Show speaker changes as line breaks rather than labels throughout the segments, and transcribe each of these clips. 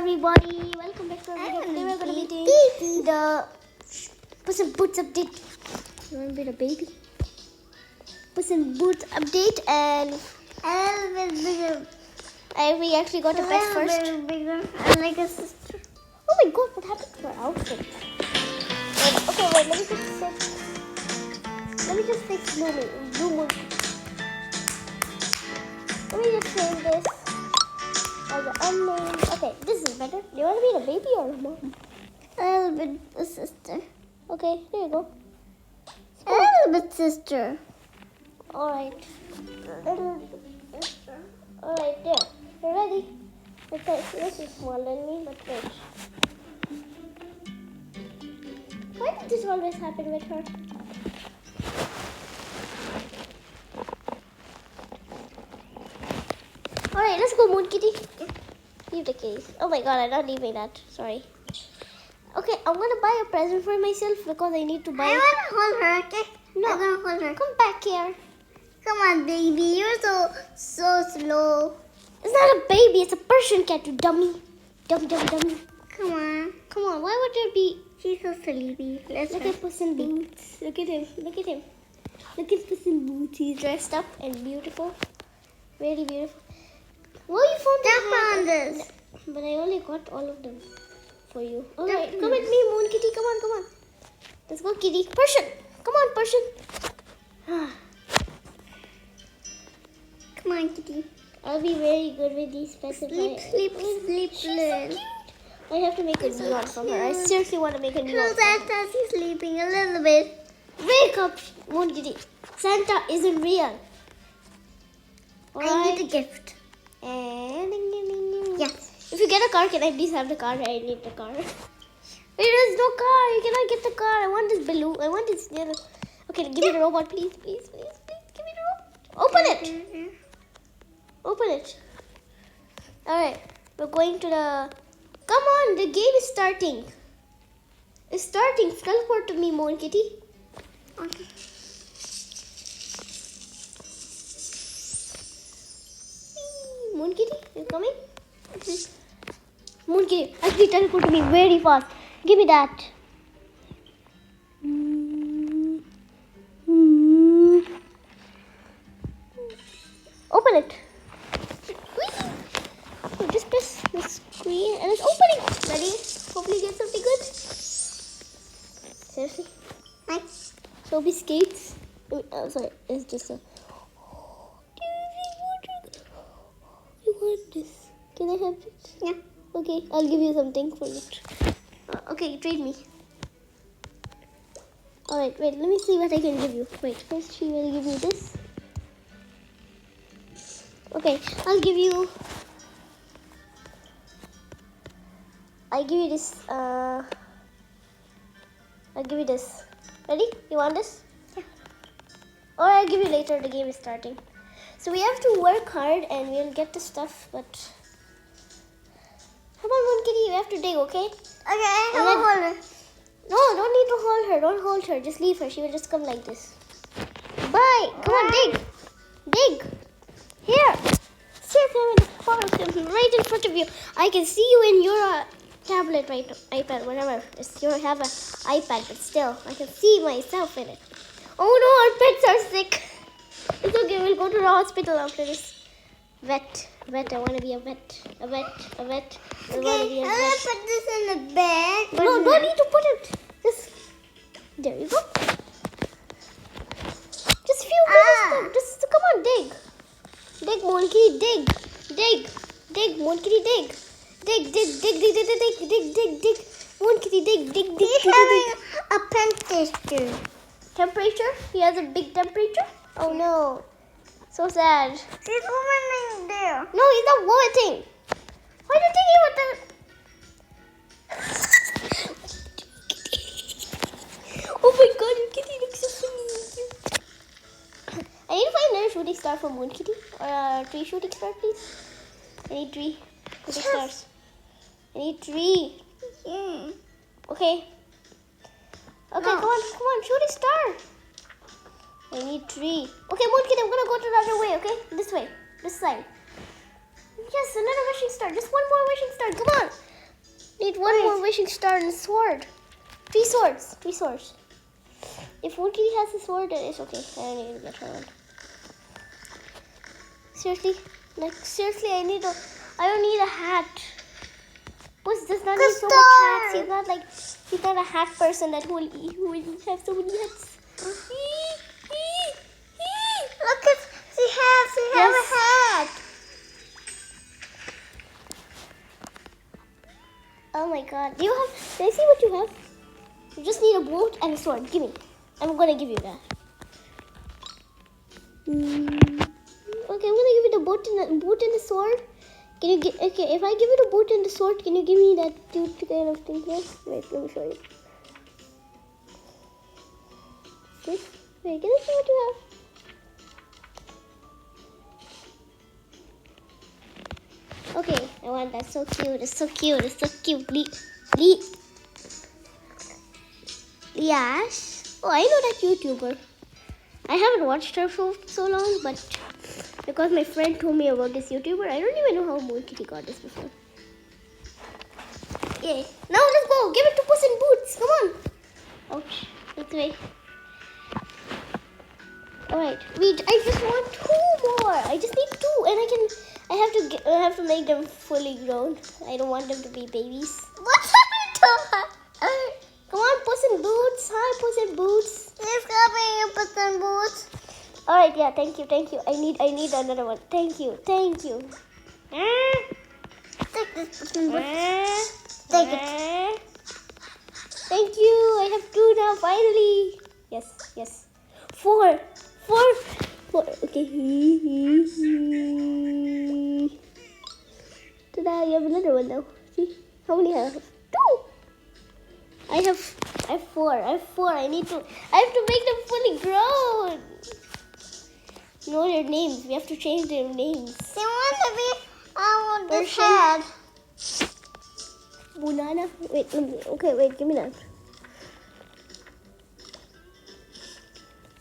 everybody, welcome back to our video. Today we're going to be doing the Puss in Boots update. You want to be the baby? Puss in Boots update, and we actually got a pet first.
And like a sister.
Oh my god, what happened to her outfit? Okay, wait, let me just fix Blue Moon. Let me just change this as an unnamed. Okay, this is better. Do you want to be the baby or the mom?
A little bit a sister.
Okay, here you go.
A little bit sister.
Alright. Alright, there. You're ready? Okay, this is smaller than me, but wait. Why did this always happen with her? Alright, let's go, Moon Kitty. Leave the case. Oh my god, I'm not leaving that. Sorry. Okay, I'm gonna buy a present for myself because I need to buy.
I want to hold her, okay?
No.
I'm gonna hold her.
Come back here.
Come on, baby. You're so slow.
It's not a baby, it's a Persian cat, you dummy. Dummy.
Come on.
Come on, why would there be?
She's so sleepy. Let's
Look at Puss in Boots. Look at him. Look at Puss in Boots. He's dressed up and beautiful. Really beautiful. Well, you found
Jump on this.
But I only got all of them for you. Alright, come with me, Moon Kitty. Come on. Let's go, Kitty. Persian. Come on, Persian.
Come on, kitty.
I'll be very good with these pets.
Sleep.
She's so cute. I have to make a new one for her. I seriously want to make a new one.
How's that? She's sleeping a little bit.
Wake up, Moon Kitty. Santa isn't real.
I need a gift.
And
Yes.
if you get a car, can I please have the car? I need the car. There is no car. You cannot get the car. I want this balloon. I want this. Okay, give me the robot, please. Give me the robot. Open it. Open it. Alright, we're going to the... Come on, the game is starting. It's starting. Teleport to me, Moon Kitty.
Okay.
Moon Kitty, you coming? Moon Kitty, actually teleport to me very fast. Give me that. Open it. So just press the screen and it's opening. Ready? Hopefully get something good. Seriously?
Nice.
Soapy skates. Oh, sorry, it's just a... I want this. Can I have it?
Yeah.
Okay, I'll give you something for it. Okay, trade me. Alright, wait, let me see what I can give you. Wait, first she will give me this. Okay, I'll give you this. I'll give you this. Ready? You want this?
Yeah.
Or I'll give you later. The game is starting. So we have to work hard and we'll get the stuff, but... Come on, Moon Kitty, you have to dig, okay?
Okay, I'm gonna hold her.
No, don't need to hold her. Don't hold her. Just leave her. She will just come like this. Bye. Come on, dig. Dig. Here. See if I'm in the forest. I'm right in front of you. I can see you in your tablet, right? iPad, whatever. You have an iPad, but still, I can see myself in it. Oh no, our pets are sick. It's okay. We'll go to the hospital after this. Vet. I want to be a vet. A vet. I want to be
Okay,
a
I'm
vet.
gonna put this in the bag.
No, don't need to put it. Just there you go. Just few minutes. Just come on, dig. Dig, Moon Kitty, dig, Moon Kitty, dig. Dig. Moon Kitty, dig.
He's having a temperature.
Temperature? He has a big temperature? Oh no. So sad.
She's vomiting there.
No, he's not vomiting. Why are you taking with the... Oh my god, your kitty looks so cute. I need to find another shooting star for Moon Kitty. Or 3 shooting stars, please. I need 3 shooting stars. I need 3.
Yeah.
Okay. Okay,
No.
come on, shooting star. I need 3. Okay, Moon Kitty, I'm gonna go to the other way, okay? This way. This side. Yes, another wishing star. Just one more wishing star. Come on. Need one more wishing star and a sword. 3 swords. 3 swords. If Monkey has a sword, then it's okay. I don't need to get her one. Seriously? Like, seriously, I don't need a hat. Puss does not need so much hats. He's not a hat person that who will have so many hats.
Look at she has a hat.
Oh my god. Can I see what you have? You just need a boat and a sword. Give me. I'm gonna give you that. Okay, I'm gonna give you the boat and the sword. Can you get? Okay, if I give you the boat and the sword, can you give me that cute kind of thing here? Wait, let me show you. Wait, can I see what you have? Okay, I want that. So cute. It's so cute. It's so cute. Liash. Oh, I know that YouTuber. I haven't watched her for so long, but because my friend told me about this YouTuber, I don't even know how Moon Kitty got this before. Yay. Now let's go. Give it to Puss in Boots. Come on. Ouch. Let's wait. Alright. Wait, I just want 2 more. I just need 2 and I have to make them fully grown. I don't want them to be babies.
What's happening?
Come on, Puss in Boots. Hi, Puss in Boots.
Let's go bring Puss in Boots.
Alright, yeah, thank you. I need another one. Thank you.
Take this Puss in Boots. Take it.
Thank you. I have 2 now, finally. Yes. 4. Okay. Ta-da, you have another one now. See? How many I have? 2. I have 4. I have to make them fully grown. Know their names. We have to change their names.
They want to be this
Persian.
head.
Banana. Wait, give me that.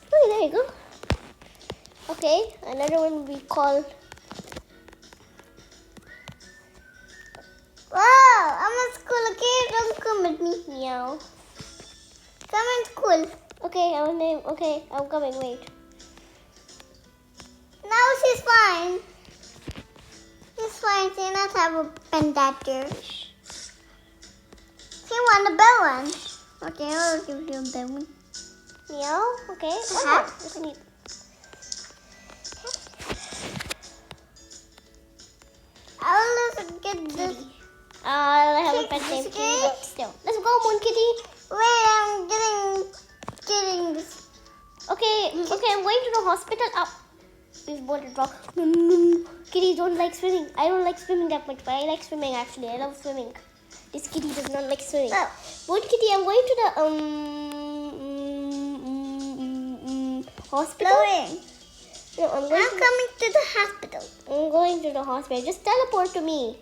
Okay, there you go. Okay, another one will be called.
Wow, I'm at school. Okay, don't come with me.
Meow.
Come in school.
Okay, I'm coming. Wait.
Now she's fine. She's fine. She not have a pendant. She want the bell one. Okay, I'll give you the bell one.
Meow. Okay. Just need.
I'll just get this.
I'll have a pet name.
Okay.
Still. Let's go, Moon Kitty.
Wait, I'm getting this.
Okay, I'm going to the hospital. Up. We've boarded wrong. Kitty don't like swimming. I don't like swimming that much, but I like swimming actually. I love swimming. This kitty does not like swimming.
Oh.
Moon Kitty, I'm going to the hospital.
Blowing.
No,
I'm coming to the hospital.
I'm going to the hospital. Just teleport to me.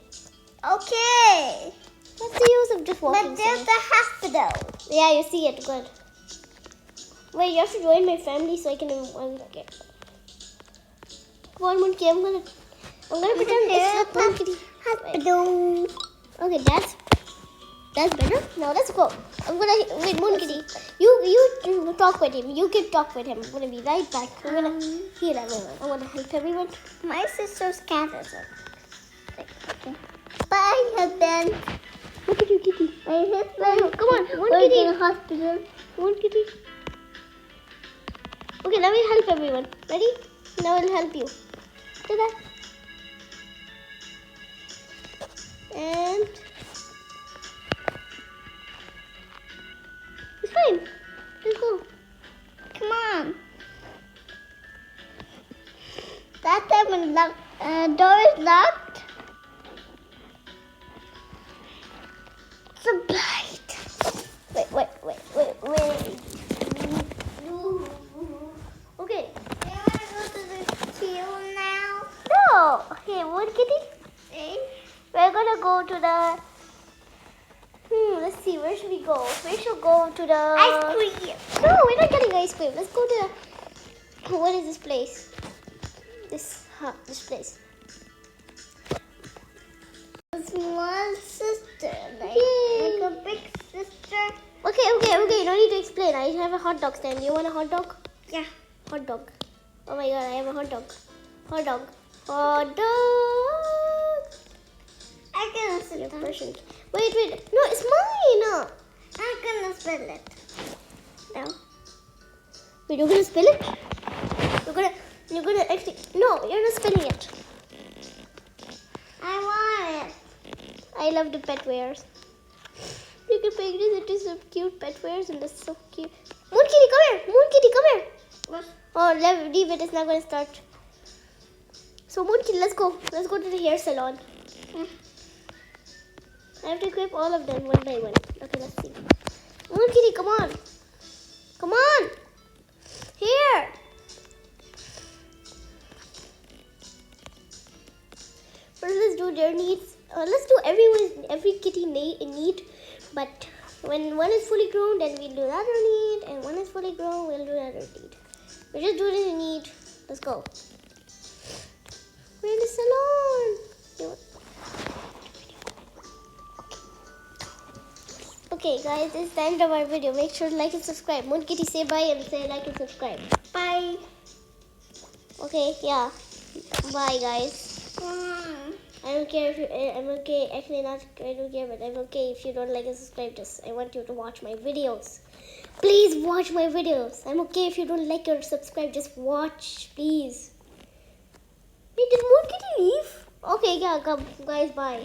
Okay.
What's the use of just walking?
But there's the hospital.
Yeah, you see it. Good. Wait, you have to join my family so I can. Okay. Come on, Monkey. I'm gonna pretend it's not Monkey.
Hospital.
Okay, that's better. Now let's go. I'm gonna wait, Monkey. You talk with him. You can talk with him. I'm gonna be right back. I'm gonna heal everyone. I wanna help everyone.
My sister's cat is up. Okay. Bye, husband.
Look at you, Kitty.
My husband.
Come on,
We're
Kitty.
in the hospital.
Kitty. Okay, now we'll help everyone. Ready? Now I'll help you. Ta-da. And it's fine. Let's go.
Come on. That time when door is locked. It's a blight.
Wait. Okay.
Do you want to go to the queue now?
No. Okay, what, Kitty? We're gonna go to the. Let's see. Where should we go? We should go to the
Ice cream.
No, we're not getting ice cream. Let's go to the. What is this place? This place.
Small sister. sister.
Yay.
Like a big sister.
Okay. You don't need to explain. I have a hot dog stand. You want a hot dog?
Yeah.
Hot dog. Oh my god, I have a hot dog. Hot dog. Hot dog.
I'm gonna sit
You're
down.
Persian. Wait. No, it's mine.
I'm gonna spill it.
Now. Wait, you're gonna spill it? You're gonna actually. No, you're not spilling it.
I want it.
I love the pet wares. You can make this into some cute pet wares and it's so cute. Moon kitty, come here. Moon kitty, come here.
What?
Oh, leave it. It's not going to start. So, Moon kitty, let's go. Let's go to the hair salon. I have to equip all of them one by one. Okay, let's see. Moon kitty, come on. Come on. Here. First, let's do their needs. Let's do every kitty need. But when one is fully grown, then we'll do the other need. And one is fully grown, we'll do the other need. We're just doing the need. Let's go. We're in the salon. Okay, guys, this is the end of our video. Make sure to like and subscribe. Moon Kitty, say bye and say like and subscribe.
Bye.
Okay, yeah. Bye, guys. I don't care if you. I'm okay. Actually, not. I don't care, but I'm okay if you don't like and subscribe. Just I want you to watch my videos. Please watch my videos. I'm okay if you don't like or subscribe. Just watch, please. Wait, did Moon Kitty leave? Okay, yeah, come, guys. Bye.